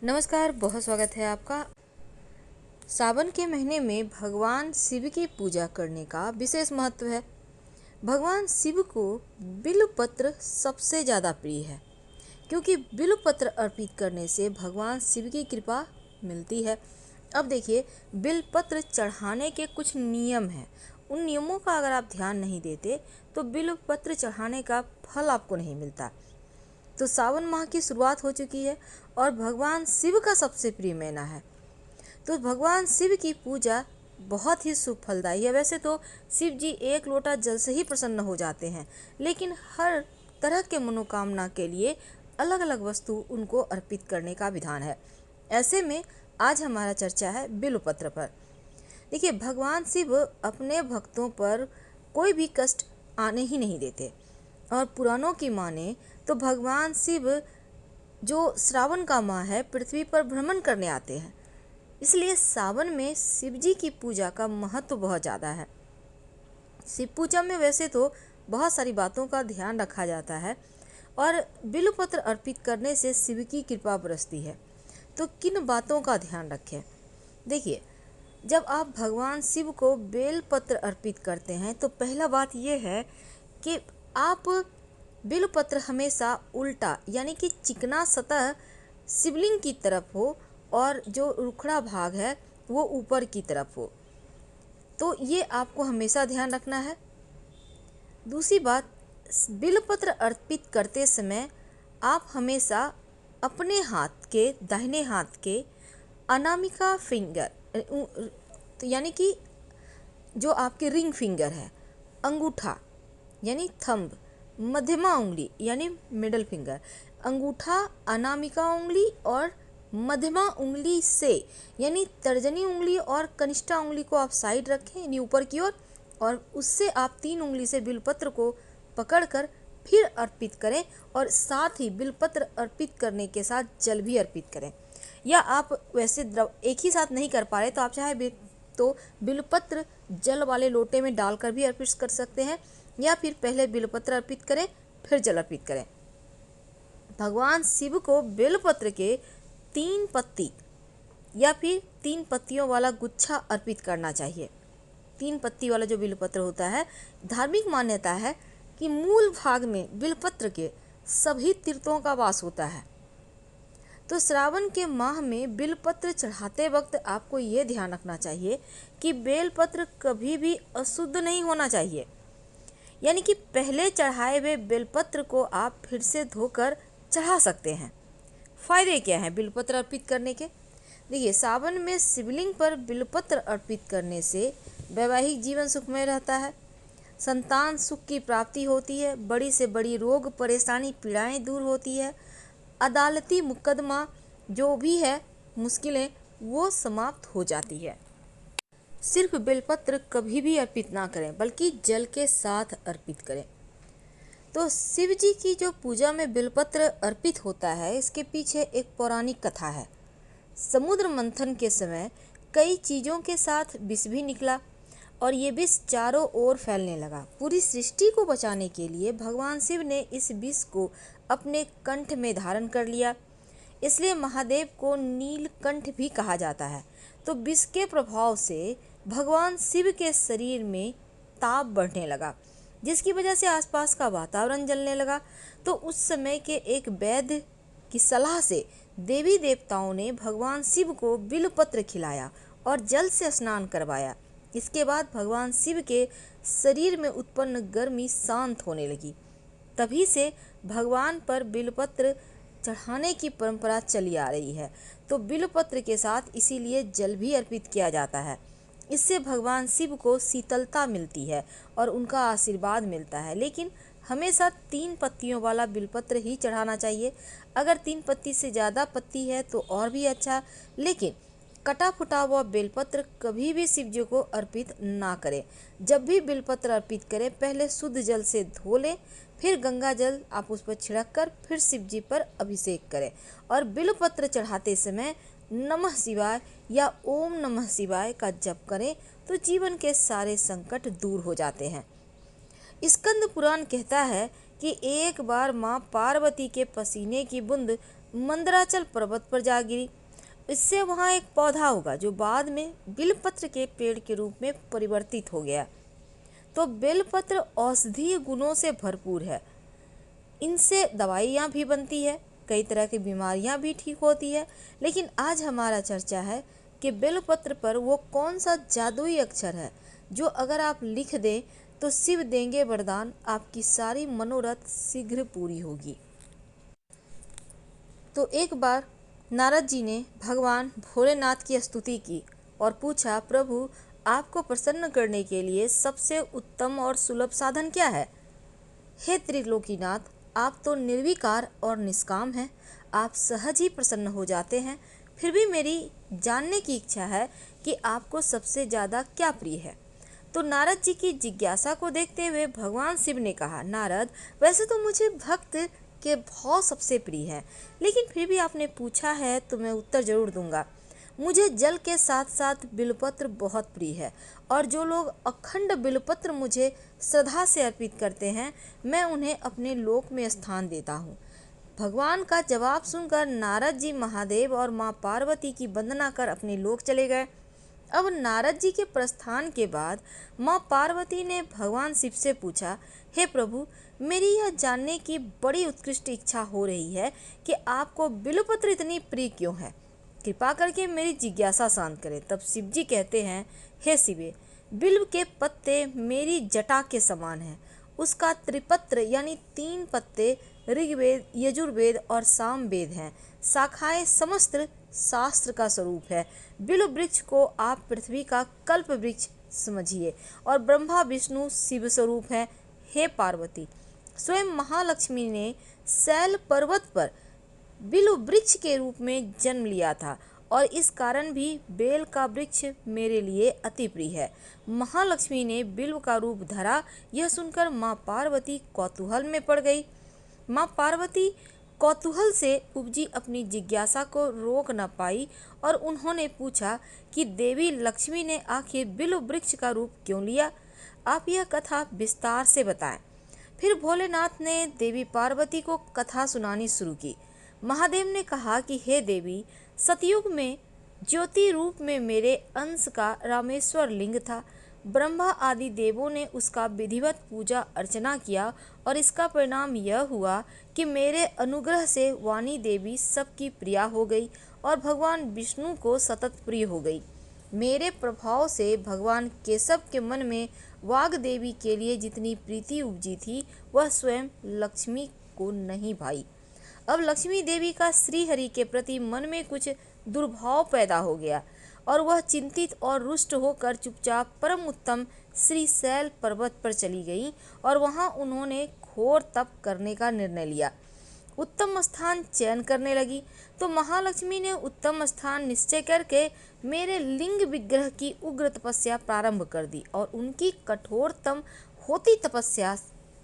नमस्कार, बहुत स्वागत है आपका। सावन के महीने में भगवान शिव की पूजा करने का विशेष महत्व है। भगवान शिव को बिल्वपत्र सबसे ज़्यादा प्रिय है, क्योंकि बिल्वपत्र अर्पित करने से भगवान शिव की कृपा मिलती है। अब देखिए, बिल्वपत्र चढ़ाने के कुछ नियम हैं। उन नियमों का अगर आप ध्यान नहीं देते तो बिल्वपत्र चढ़ाने का फल आपको नहीं मिलता। तो सावन माह की शुरुआत हो चुकी है और भगवान शिव का सबसे प्रिय महीना है, तो भगवान शिव की पूजा बहुत ही शुभ फलदायी है। वैसे तो शिव जी एक लोटा जल से ही प्रसन्न हो जाते हैं, लेकिन हर तरह के मनोकामना के लिए अलग अलग वस्तु उनको अर्पित करने का विधान है। ऐसे में आज हमारा चर्चा है बिल्वपत्र पर। देखिए, भगवान शिव अपने भक्तों पर कोई भी कष्ट आने ही नहीं देते, और पुराणों की माने तो भगवान शिव जो श्रावण का माह है पृथ्वी पर भ्रमण करने आते हैं, इसलिए सावन में शिव जी की पूजा का महत्व बहुत ज़्यादा है। शिव पूजा में वैसे तो बहुत सारी बातों का ध्यान रखा जाता है, और बिल्वपत्र अर्पित करने से शिव की कृपा बरसती है। तो किन बातों का ध्यान रखें? देखिए, जब आप भगवान शिव को बेलपत्र अर्पित करते हैं तो पहला बात यह है कि आप बिल्वपत्र हमेशा उल्टा यानी कि चिकना सतह शिवलिंग की तरफ हो और जो रुखड़ा भाग है वो ऊपर की तरफ हो, तो ये आपको हमेशा ध्यान रखना है। दूसरी बात, बिल्वपत्र अर्पित करते समय आप हमेशा अपने हाथ के दाहिने हाथ के अनामिका फिंगर तो यानी कि जो आपके रिंग फिंगर है, अंगूठा यानी थंब, मध्यमा उंगली यानी मिडल फिंगर, अंगूठा, अनामिका उंगली और मध्यमा उंगली से यानी तर्जनी उंगली और कनिष्ठा उंगली को आप साइड रखें यानी ऊपर की ओर, और उससे आप 3 उंगली से बिल्वपत्र को पकड़कर फिर अर्पित करें, और साथ ही बिल्वपत्र अर्पित करने के साथ जल भी अर्पित करें। या आप वैसे द्रव एक ही साथ नहीं कर पा रहे तो आप चाहे तो बिल्वपत्र जल वाले लोटे में डालकर भी अर्पित कर सकते हैं, या फिर पहले बिल्वपत्र अर्पित करें फिर जल अर्पित करें। भगवान शिव को बिल्वपत्र के 3 पत्ती या फिर 3 पत्तियों वाला गुच्छा अर्पित करना चाहिए। 3 पत्ती वाला जो बिल्वपत्र होता है, धार्मिक मान्यता है कि मूल भाग में बिल्वपत्र के सभी तीर्थों का वास होता है। तो श्रावण के माह में बिल्वपत्र चढ़ाते वक्त आपको ये ध्यान रखना चाहिए कि बेलपत्र कभी भी अशुद्ध नहीं होना चाहिए, यानी कि पहले चढ़ाए हुए बेलपत्र को आप फिर से धोकर चढ़ा सकते हैं। फायदे क्या हैं बिल्वपत्र अर्पित करने के? देखिए, सावन में शिवलिंग पर बिल्वपत्र अर्पित करने से वैवाहिक जीवन सुखमय रहता है, संतान सुख की प्राप्ति होती है, बड़ी से बड़ी रोग परेशानी पीड़ाएं दूर होती है, अदालती मुकदमा जो भी है मुश्किलें वो समाप्त हो जाती है। सिर्फ बेलपत्र कभी भी अर्पित ना करें, बल्कि जल के साथ अर्पित करें। तो शिव जी की जो पूजा में बेलपत्र अर्पित होता है, इसके पीछे एक पौराणिक कथा है। समुद्र मंथन के समय कई चीज़ों के साथ विष भी निकला, और ये विष चारों ओर फैलने लगा। पूरी सृष्टि को बचाने के लिए भगवान शिव ने इस विष को अपने कंठ में धारण कर लिया, इसलिए महादेव को नीलकंठ भी कहा जाता है। तो विष के प्रभाव से भगवान शिव के शरीर में ताप बढ़ने लगा, जिसकी वजह से आसपास का वातावरण जलने लगा। तो उस समय के एक वैद्य की सलाह से देवी देवताओं ने भगवान शिव को बिल्वपत्र खिलाया और जल से स्नान करवाया। इसके बाद भगवान शिव के शरीर में उत्पन्न गर्मी शांत होने लगी। तभी से भगवान पर बिल्वपत्र चढ़ाने की परंपरा चली आ रही है। तो बिल्वपत्र के साथ इसीलिए जल भी अर्पित किया जाता है। इससे भगवान शिव को शीतलता मिलती है और उनका आशीर्वाद मिलता है। लेकिन हमेशा 3 पत्तियों वाला बिल्वपत्र ही चढ़ाना चाहिए। अगर 3 पत्ती से ज़्यादा पत्ती है तो और भी अच्छा, लेकिन कटा फुटा हुआ बेलपत्र कभी भी शिव जी को अर्पित ना करें। जब भी बेलपत्र अर्पित करें, पहले शुद्ध जल से धो लें, फिर गंगा जल आप उस पर छिड़क कर फिर शिव जी पर अभिषेक करें। और बिल्वपत्र चढ़ाते समय नमः शिवाय या ओम नमः शिवाय का जप करें, तो जीवन के सारे संकट दूर हो जाते हैं। स्कंद पुराण कहता है कि एक बार माँ पार्वती के पसीने की बूंद मंदराचल पर्वत पर जा गिरी। इससे वहाँ एक पौधा होगा जो बाद में बिलपत्र के पेड़ के रूप में परिवर्तित हो गया। तो बेलपत्र औषधीय गुणों से भरपूर है। इनसे दवाइयाँ भी बनती है, कई तरह की बीमारियाँ भी ठीक होती है। लेकिन आज हमारा चर्चा है कि बेलपत्र पर वो कौन सा जादुई अक्षर है जो अगर आप लिख दें तो शिव देंगे वरदान, आपकी सारी मनोरथ शीघ्र पूरी होगी। तो एक बार नारद जी ने भगवान भोलेनाथ की स्तुति की और पूछा, प्रभु आपको प्रसन्न करने के लिए सबसे उत्तम और सुलभ साधन क्या है? हे त्रिलोकीनाथ, आप तो निर्विकार और निष्काम हैं, आप सहज ही प्रसन्न हो जाते हैं। फिर भी मेरी जानने की इच्छा है कि आपको सबसे ज़्यादा क्या प्रिय है। तो नारद जी की जिज्ञासा को देखते हुए भगवान शिव ने कहा, नारद वैसे तो मुझे भक्त के भाव सबसे प्रिय है, लेकिन फिर भी आपने पूछा है तो मैं उत्तर जरूर दूंगा। मुझे जल के साथ साथ बिलपत्र बहुत प्रिय है और जो लोग अखंड बिलपत्र मुझे श्रद्धा से अर्पित करते हैं मैं उन्हें अपने लोक में स्थान देता हूँ। भगवान का जवाब सुनकर नारद जी महादेव और माँ पार्वती की वंदना कर अपने लोक चले गए। अब नारद जी के प्रस्थान के बाद माँ पार्वती ने भगवान शिव से पूछा, हे प्रभु मेरी यह जानने की बड़ी उत्कृष्ट इच्छा हो रही है कि आपको बिल्वपत्र इतनी प्रिय क्यों है, कृपा करके मेरी जिज्ञासा शांत करें। तब शिव जी कहते हैं, हे शिवे, बिल्व के पत्ते मेरी जटा के समान हैं। उसका त्रिपत्र यानी 3 पत्ते ऋग्वेद, यजुर्वेद और सामवेद हैं। शाखाएं समस्त शास्त्र का स्वरूप है। बिल्व वृक्ष को आप पृथ्वी का कल्प वृक्ष समझिए और ब्रह्मा विष्णु शिव स्वरूप है। हे पार्वती, स्वयं महालक्ष्मी ने शैल पर्वत पर बिल्व वृक्ष के रूप में जन्म लिया था और इस कारण भी बेल का वृक्ष मेरे लिए अति प्रिय है। महालक्ष्मी ने बिल्व का रूप धरा, यह सुनकर माँ पार्वती कौतूहल में पड़ गई। माँ पार्वती कौतूहल से उपजी अपनी जिज्ञासा को रोक न पाई और उन्होंने पूछा कि देवी लक्ष्मी ने आखिर बिल्व वृक्ष का रूप क्यों लिया? आप यह कथा विस्तार से बताएं। फिर भोलेनाथ ने देवी पार्वती को कथा सुनानी शुरू की। महादेव ने कहा कि हे देवी, सतयुग में ज्योति रूप में मेरे अंश का रामेश्वर लिंग था। ब्रह्मा आदि देवों ने उसका विधिवत पूजा अर्चना किया और इसका परिणाम यह हुआ कि मेरे अनुग्रह से वाणी देवी सबकी प्रिया हो गई और भगवान विष्णु को सतत प्रिय हो गई। मेरे प्रभाव से भगवान केशव के मन में वाग देवी के लिए जितनी प्रीति उपजी थी वह स्वयं लक्ष्मी को नहीं भाई। अब लक्ष्मी देवी का श्रीहरि के प्रति मन में कुछ दुर्भाव पैदा हो गया और वह चिंतित और रुष्ट होकर चुपचाप परम उत्तम श्रीशैल पर्वत पर चली गई और वहां उन्होंने घोर तप करने का निर्णय लिया। उत्तम स्थान चयन करने लगी तो महालक्ष्मी ने उत्तम स्थान निश्चय करके मेरे लिंग विग्रह की उग्र तपस्या प्रारंभ कर दी और उनकी कठोरतम होती तपस्या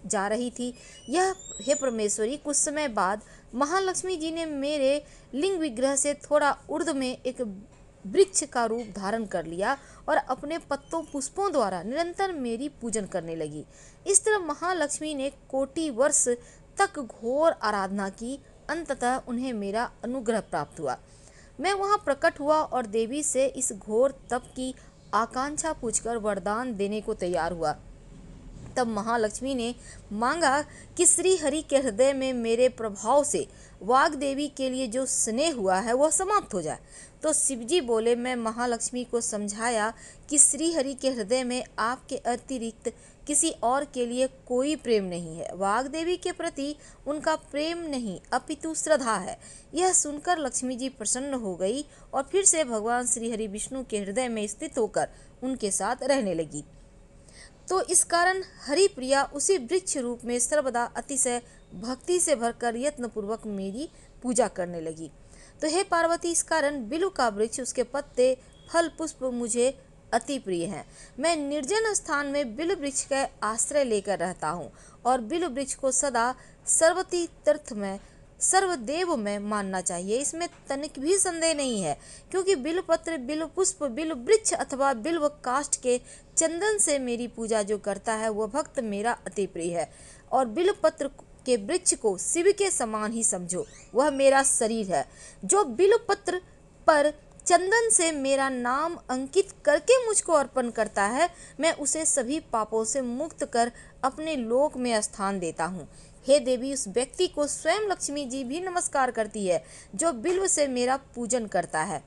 जा रही थी। यह हे परमेश्वरी, कुछ समय बाद महालक्ष्मी जी ने मेरे लिंग विग्रह से थोड़ा ऊर्ध में एक वृक्ष का रूप धारण कर लिया और अपने पत्तों पुष्पों द्वारा निरंतर मेरी पूजन करने लगी। इस तरह महालक्ष्मी ने कोटि वर्ष तक घोर आराधना की। अंततः उन्हें मेरा अनुग्रह प्राप्त हुआ। मैं वहां प्रकट हुआ और देवी से इस घोर तप की आकांक्षा पूछकर वरदान देने को तैयार हुआ। तब महालक्ष्मी ने मांगा कि श्री हरि के हृदय में मेरे प्रभाव से वाग देवी के लिए जो स्नेह हुआ है वह समाप्त हो जाए। तो शिवजी बोले, मैं महालक्ष्मी को समझाया कि श्री हरि के हृदय में आपके अतिरिक्त किसी और के लिए कोई प्रेम नहीं है। वाग देवी के प्रति उनका प्रेम नहीं अपितु श्रद्धा है। यह सुनकर लक्ष्मी जी प्रसन्न हो गई और फिर से भगवान श्री हरि विष्णु के हृदय में स्थित होकर उनके साथ रहने लगी। तो इस कारण हरि प्रिया उसी वृक्ष रूप में सर्वदा अतिशय भक्ति से भरकर यत्नपूर्वक मेरी पूजा करने लगी। तो हे पार्वती, इस कारण बिल्व का वृक्ष, उसके पत्ते, फल, पुष्प मुझे अति प्रिय हैं। मैं निर्जन स्थान में बिल्व वृक्ष का आश्रय लेकर रहता हूँ और बिल्व वृक्ष को सदा सर्वती तीर्थ में सर्वदेव में मानना चाहिए, इसमें तनिक भी संदेह नहीं है। क्योंकि बिल्व पत्र, बिल्व पुष्प, बिल्व वृक्ष अथवा बिल्व काष्ठ के चंदन से मेरी पूजा जो करता है वह भक्त मेरा अति प्रिय है। और बिल्व पत्र के वृक्ष को शिव के समान ही समझो। वह मेरा शरीर है। जो बिल्वपत्र पर चंदन से मेरा नाम अंकित करके मुझको अर्पण करता है, मैं उसे सभी पापों से मुक्त कर अपने लोक में स्थान देता हूँ। हे देवी, उस व्यक्ति को स्वयं लक्ष्मी जी भी नमस्कार करती है जो बिल्व से मेरा पूजन करता है।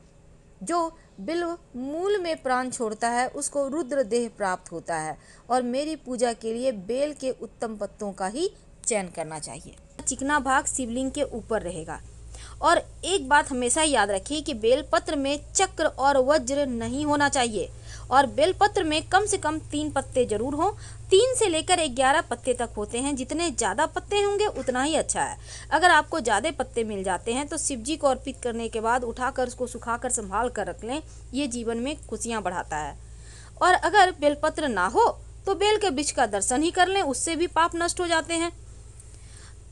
जो बिल्व मूल में प्राण छोड़ता है उसको रुद्र देह प्राप्त होता है, और मेरी पूजा के लिए बेल के उत्तम पत्तों का ही चयन करना चाहिए। चिकना भाग शिवलिंग के ऊपर रहेगा। और एक बात हमेशा याद रखिए कि बेलपत्र में चक्र और वज्र नहीं होना चाहिए, और बेलपत्र में कम से कम 3 पत्ते जरूर हों। 3 से लेकर 11 पत्ते तक होते हैं। जितने ज़्यादा पत्ते होंगे उतना ही अच्छा है। अगर आपको ज़्यादा पत्ते मिल जाते हैं तो शिव जी को अर्पित करने के बाद उठाकर उसको सुखाकर संभाल कर रख लें। ये जीवन में खुशियाँ बढ़ाता है। और अगर बेलपत्र ना हो तो बेल के वृक्ष का दर्शन ही कर लें, उससे भी पाप नष्ट हो जाते हैं।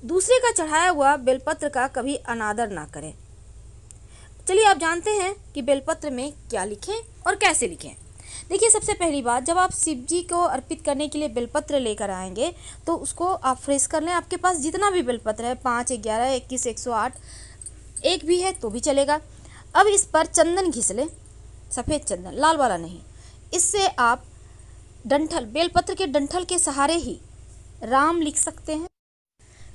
दूसरे का चढ़ाया हुआ बेलपत्र का कभी अनादर ना करें। चलिए आप जानते हैं कि बेलपत्र में क्या लिखें और कैसे लिखें। देखिए, सबसे पहली बात, जब आप शिव जी को अर्पित करने के लिए बेलपत्र लेकर आएंगे तो उसको आप फ्रेश कर लें। आपके पास जितना भी बेलपत्र है, 5, 11, 21, 108, एक भी है तो भी चलेगा। अब इस पर चंदन घिस लें, सफ़ेद चंदन, लाल वाला नहीं। इससे आप डंठल, बेलपत्र के डंठल के सहारे ही राम लिख सकते हैं।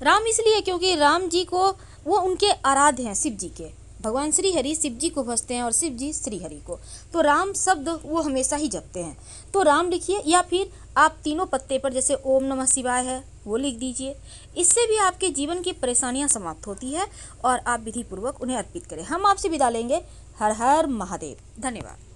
राम इसलिए क्योंकि राम जी को, वो उनके आराध्य हैं, शिव जी के। भगवान श्री हरि शिव जी को भजते हैं और शिव जी श्री हरि को, तो राम शब्द वो हमेशा ही जपते हैं। तो राम लिखिए, या फिर आप तीनों पत्ते पर जैसे ओम नमः शिवाय है वो लिख दीजिए। इससे भी आपके जीवन की परेशानियां समाप्त होती है और आप विधि पूर्वक उन्हें अर्पित करें। हम आपसे विदा लेंगे। हर हर महादेव। धन्यवाद।